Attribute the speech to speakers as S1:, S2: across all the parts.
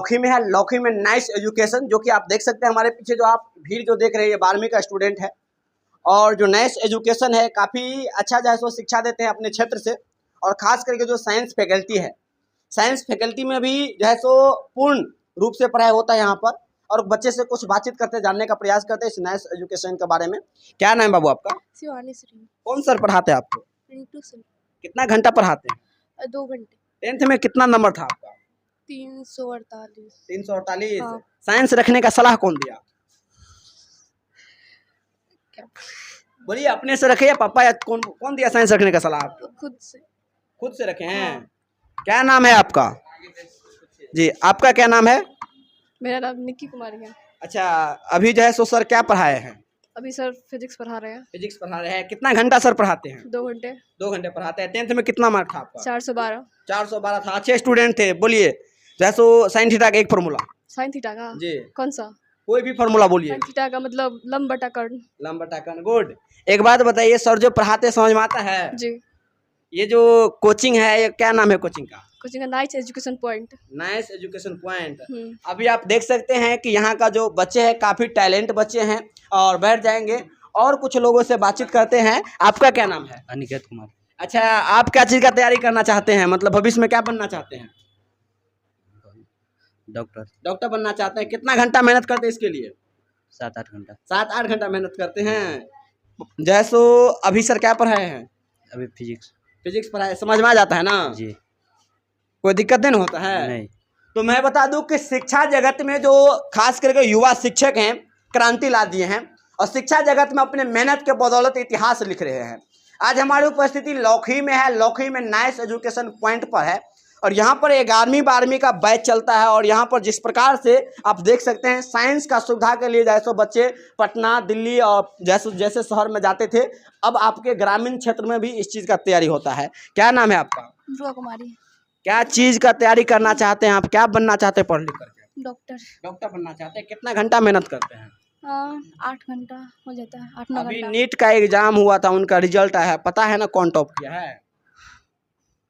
S1: लौखी में है। लौखी में नाइस एजुकेशन, जो कि आप देख सकते हैं हमारे पीछे जो आप भीड़ जो देख रहे हैं ये 12वीं का स्टूडेंट है। और जो नाइस एजुकेशन है काफ़ी अच्छा जो है सो शिक्षा देते हैं अपने क्षेत्र से। और ख़ास करके जो साइंस फैकल्टी है, साइंस फैकल्टी में भी जो है सो पूर्ण रूप से पढ़ाई होता है यहाँ पर। और बच्चे से कुछ बातचीत करते, जानने का प्रयास करते हैं इस नाइस एजुकेशन के बारे में। क्या नाम है बाबू आपका?
S2: शिवानी श्री।
S1: कौन सर पढ़ाते हैं आपको?
S2: पिंटू सर।
S1: कितना घंटा पढ़ाते हैं?
S2: 2 घंटे।
S1: 10th में कितना नंबर था आपका?
S2: 348।
S1: 348।
S2: हाँ।
S1: साइंस रखने का सलाह कौन दिया?
S2: क्या?
S1: बोलिए, अपने से रखे या पापा या कौन कौन दिया साइंस रखने का सलाह आपको?
S2: खुद से।
S1: खुद से रखे हैं।
S2: हाँ।
S1: क्या नाम है आपका? जी, आपका क्या नाम है?
S2: मेरा नाम निक्की कुमारी है।
S1: अच्छा, अभी जो है सो सर क्या पढ़ाए हैं?
S2: अभी सर फिजिक्स पढ़ा रहे हैं।
S1: फिजिक्स पढ़ा रहे हैं। कितना घंटा सर पढ़ाते हैं?
S2: 2 घंटे।
S1: 2 घंटे पढ़ाते हैं। 10th में कितना मार्क था आपका?
S2: 412।
S1: 412 था। अच्छे स्टूडेंट थे। बोलिए, जैसो साइन थीटा का एक फॉर्मूला।
S2: साइन थीटा का?
S1: जी।
S2: कौन सा?
S1: कोई भी फॉर्मूला बोलिए।
S2: साइन थीटा का मतलब लंब बटा कर्ण।
S1: लंब बटा कर्ण। गुड। एक बात बताइए, सर जो पढ़ाते समझ में आता है?
S2: जी।
S1: ये जो कोचिंग है ये क्या नाम है कोचिंग का?
S2: कोचिंग का nice education point.
S1: Nice education point. अभी आप देख सकते हैं कि यहाँ का जो बच्चे हैं काफ़ी टैलेंट बच्चे हैं। और बैठ जाएंगे और कुछ लोगों से बातचीत करते हैं। आपका क्या नाम है?
S3: अनिकेत कुमार।
S1: अच्छा, आप क्या चीज़ का तैयारी करना चाहते हैं? मतलब भविष्य में क्या बनना चाहते हैं?
S3: डॉक्टर।
S1: डॉक्टर बनना चाहते हैं। कितना घंटा मेहनत करते हैं इसके लिए?
S3: 7-8 घंटा।
S1: 7-8 घंटा मेहनत करते हैं। जैसो अभी सर क्या पढ़ाए हैं?
S3: अभी फिजिक्स।
S1: फिजिक्स पढ़ाए, समझ में आ जाता है ना?
S3: जी।
S1: कोई दिक्कत नहीं होता है?
S3: नहीं।
S1: तो मैं बता दूं कि शिक्षा जगत में जो खास करके युवा शिक्षक हैं क्रांति ला दिए हैं और शिक्षा जगत में अपने मेहनत के बदौलत इतिहास लिख रहे हैं। आज हमारी उपस्थिति लौखी में है। लौखी में नाइस एजुकेशन पॉइंट पर है और यहाँ पर 11वीं 12वीं का बैच चलता है। और यहाँ पर जिस प्रकार से आप देख सकते हैं साइंस का सुविधा के लिए जैसे बच्चे पटना, दिल्ली और जैसे शहर में जाते थे, अब आपके ग्रामीण क्षेत्र में भी इस चीज़ का तैयारी होता है। क्या नाम है आपका?
S2: ध्रुवा कुमारी।
S1: क्या चीज़ का तैयारी करना चाहते हैं आप? क्या बनना चाहते हैं पढ़ लिख करके?
S2: डॉक्टर।
S1: डॉक्टर बनना चाहते हैं। कितना घंटा मेहनत करते हैं?
S2: 8 घंटा हो जाता है। 8-9
S1: अभी
S2: घंटा।
S1: नीट का एग्जाम हुआ था, उनका रिजल्ट आया है, पता है ना कौन टॉप किया है?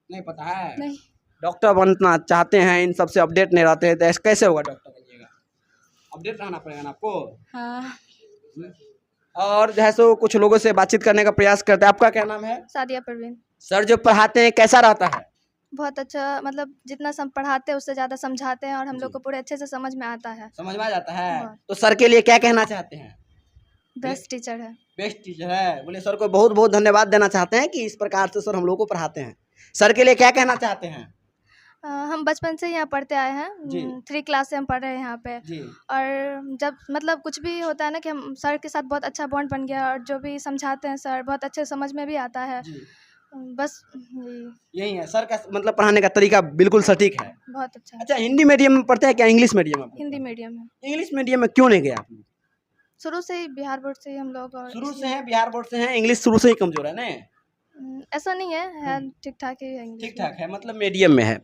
S1: नहीं पता है?
S2: नहीं।
S1: डॉक्टर बनना चाहते हैं, इन सबसे अपडेट नहीं रहते हैं, तो ऐसे कैसे होगा? डॉक्टर बनिएगा, अपडेट रहना पड़ेगा ना आपको।
S2: हाँ।
S1: और जो है सो कुछ लोगों से बातचीत करने का प्रयास करते हैं। आपका क्या नाम है?
S2: सादिया परवीन।
S1: सर जो पढ़ाते हैं कैसा रहता है?
S2: बहुत अच्छा, मतलब जितना पढ़ाते हैं उससे ज़्यादा समझाते हैं और हम लोग को पूरे अच्छे से समझ में आता है।
S1: समझ में आ जाता है।
S2: बहुत।
S1: तो सर के लिए क्या कहना चाहते हैं?
S2: बेस्ट टीचर है।
S1: बेस्ट टीचर है। बोले सर को बहुत बहुत धन्यवाद देना चाहते हैं कि इस प्रकार से सर हम लोग को पढ़ाते हैं। सर के लिए क्या कहना चाहते हैं?
S2: हम बचपन से यहाँ पढ़ते आए हैं। 3 क्लास से हम पढ़ रहे हैं यहाँ पे।
S1: जी।
S2: और जब मतलब कुछ भी होता है ना कि हम सर के साथ बहुत अच्छा बॉन्ड बन गया और जो भी समझाते हैं सर बहुत अच्छे समझ में भी आता है। बस
S1: यही है सर का मतलब पढ़ाने का तरीका बिल्कुल सटीक है।
S2: बहुत अच्छा है।
S1: अच्छा, हिंदी मीडियम में पढ़ते हैं क्या इंग्लिश मीडियम में?
S2: हिंदी मीडियम है।
S1: इंग्लिश मीडियम में क्यों नहीं गए आपने?
S2: शुरू से ही बिहार बोर्ड से ही हम लोग। और
S1: शुरू से हैं बिहार बोर्ड से हैं, इंग्लिश शुरू से ही कमजोर है ना?
S2: ऐसा नहीं है ठीक ठाक ही है इंग्लिश।
S1: ठीक ठाक है, मतलब मीडियम में है।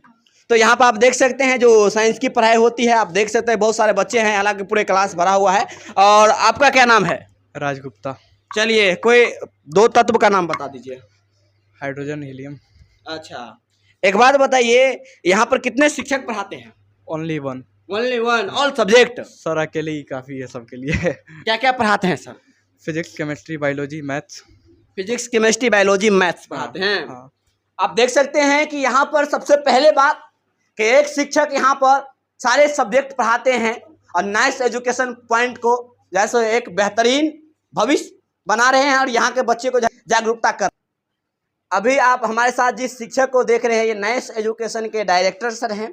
S1: तो यहाँ पर आप देख सकते हैं जो साइंस की पढ़ाई होती है, आप देख सकते हैं बहुत सारे बच्चे हैं, हालांकि पूरे क्लास भरा हुआ है। और आपका क्या नाम है?
S3: राजगुप्ता।
S1: चलिए, कोई 2 तत्व का नाम बता दीजिए।
S3: Hydrogen, helium.
S1: अच्छा, एक बात बताइए, यहाँ पर कितने शिक्षक पढ़ाते हैं?
S3: Only one.
S1: Only one, all subject?
S3: Sir अकेले ही काफ़ी है सबके लिए।
S1: क्या क्या पढ़ाते हैं sir?
S3: Physics, chemistry, biology, maths.
S1: Physics, chemistry, biology, maths पढ़ाते हैं।
S3: हाँ।
S1: आप देख सकते हैं कि यहाँ पर सबसे पहले बात कि एक शिक्षक यहाँ पर सारे सब्जेक्ट पढ़ाते हैं और नाइस एजुकेशन पॉइंट को जैसे एक बेहतरीन भविष्य बना रहे हैं और यहाँ के बच्चे को जागरूकता कर। अभी आप हमारे साथ जिस शिक्षक को देख रहे हैं ये नाइस एजुकेशन के डायरेक्टर सर हैं।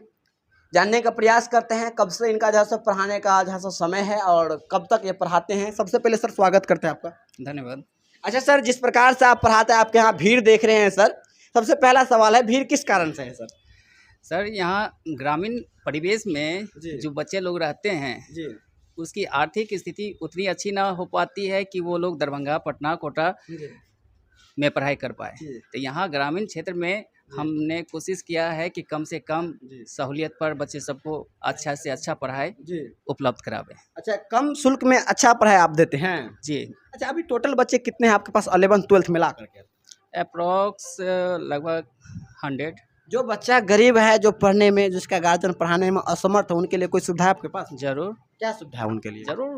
S1: जानने का प्रयास करते हैं कब से इनका जैसा पढ़ाने का जैसा समय है और कब तक ये पढ़ाते हैं। सबसे पहले सर स्वागत करते हैं आपका।
S3: धन्यवाद।
S1: अच्छा सर, जिस प्रकार से आप पढ़ाते हैं, आपके यहाँ भीड़ देख रहे हैं सर, सबसे पहला सवाल है भीड़ किस कारण से है सर?
S4: सर यहाँ ग्रामीण परिवेश में जो बच्चे लोग रहते हैं
S1: जी।
S4: उसकी आर्थिक स्थिति उतनी अच्छी ना हो पाती है कि वो लोग दरभंगा, पटना, कोटा में पढ़ाई कर पाए। तो यहाँ ग्रामीण क्षेत्र में हमने कोशिश किया है कि कम से कम सहूलियत पर बच्चे सबको अच्छा से अच्छा पढ़ाई उपलब्ध करावे।
S1: अच्छा, कम शुल्क में अच्छा पढ़ाई आप देते हैं?
S4: जी।
S1: अच्छा, अभी टोटल बच्चे कितने हैं आपके पास 11th 12th मिला करके?
S4: अप्रॉक्स लगभग 100।
S1: जो बच्चा गरीब है, जो पढ़ने में, जिसका गार्जियन पढ़ाने में असमर्थ है, उनके लिए कोई सुविधा है आपके पास?
S4: जरूर
S1: क्या सुविधा है उनके लिए?
S4: जरूर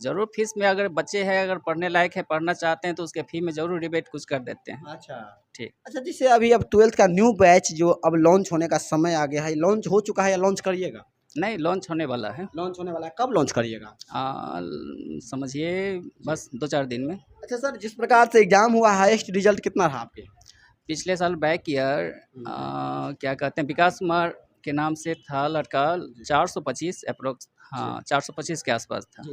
S4: जरूर फीस में अगर बच्चे हैं, अगर पढ़ने लायक है, पढ़ना चाहते हैं तो उसके फी में जरूर रिबेट कुछ कर देते हैं।
S1: अच्छा
S4: ठीक।
S1: अच्छा, जैसे अभी अब 12th का न्यू बैच जो अब लॉन्च होने का समय आ गया है, लॉन्च हो चुका है या लॉन्च करिएगा?
S4: नहीं, लॉन्च होने वाला है।
S1: लॉन्च होने वाला है, कब लॉन्च करिएगा?
S4: समझिए बस 2-4 दिन में।
S1: अच्छा सर, जिस प्रकार से एग्जाम हुआ, हाईएस्ट रिजल्ट कितना रहा आपके?
S4: पिछले साल बैक ईयर क्या कहते हैं, विकास कुमार के नाम से था लड़का, 425 अप्रोक्स, हाँ 425 के आसपास था।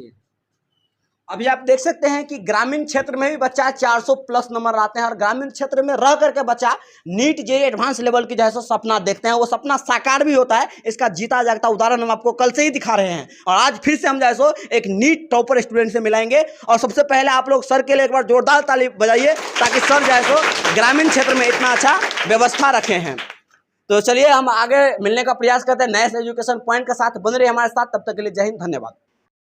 S1: अभी आप देख सकते हैं कि ग्रामीण क्षेत्र में भी बच्चा 400 प्लस नंबर आते हैं, और ग्रामीण क्षेत्र में रह करके बच्चा नीट जेईई एडवांस लेवल की जैसा सपना देखते हैं, वो सपना साकार भी होता है। इसका जीता जागता उदाहरण हम आपको कल से ही दिखा रहे हैं, और आज फिर से हम जैसो एक नीट टॉपर स्टूडेंट से मिलाएंगे। और सबसे पहले आप लोग सर के लिए एक बार जोरदार ताली बजाइए, ताकि सर जैसो ग्रामीण क्षेत्र में इतना अच्छा व्यवस्था रखे हैं। तो चलिए हम आगे मिलने का प्रयास करते हैं नए एजुकेशन पॉइंट के साथ। बन रहे हमारे साथ, तब तक के लिए जय हिंद, धन्यवाद।